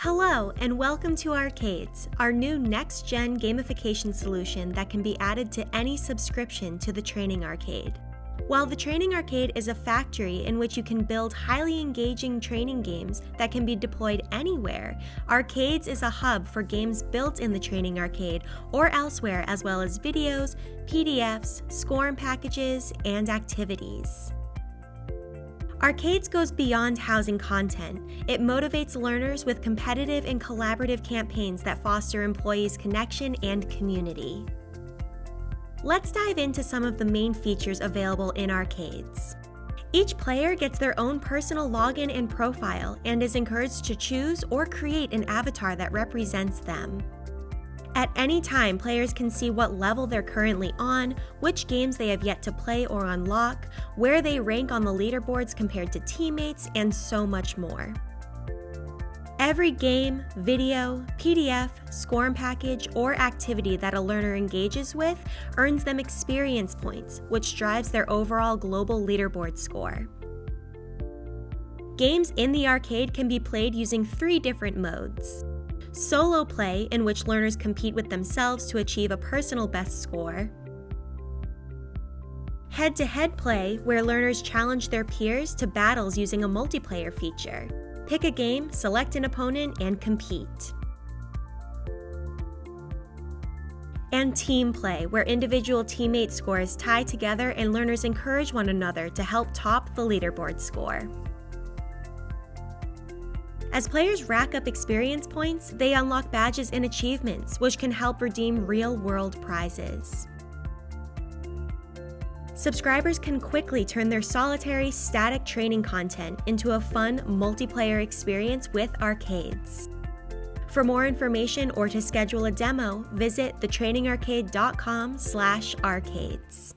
Hello, and welcome to Arcades, our new next-gen gamification solution that can be added to any subscription to the Training Arcade. While the Training Arcade is a factory in which you can build highly engaging training games that can be deployed anywhere, Arcades is a hub for games built in the Training Arcade or elsewhere, as well as videos, PDFs, SCORM packages, and activities. Arcades goes beyond housing content. It motivates learners with competitive and collaborative campaigns that foster employees' connection and community. Let's dive into some of the main features available in Arcades. Each player gets their own personal login and profile and is encouraged to choose or create an avatar that represents them. At any time, players can see what level they're currently on, which games they have yet to play or unlock, where they rank on the leaderboards compared to teammates, and so much more. Every game, video, PDF, SCORM package, or activity that a learner engages with earns them experience points, which drives their overall global leaderboard score. Games in the arcade can be played using 3 different modes. Solo play, in which learners compete with themselves to achieve a personal best score. Head-to-head play, where learners challenge their peers to battles using a multiplayer feature. Pick a game, select an opponent, and compete. And team play, where individual teammate scores tie together and learners encourage one another to help top the leaderboard score. As players rack up experience points, they unlock badges and achievements, which can help redeem real-world prizes. Subscribers can quickly turn their solitary, static training content into a fun, multiplayer experience with Arcades. For more information or to schedule a demo, visit thetrainingarcade.com/arcades.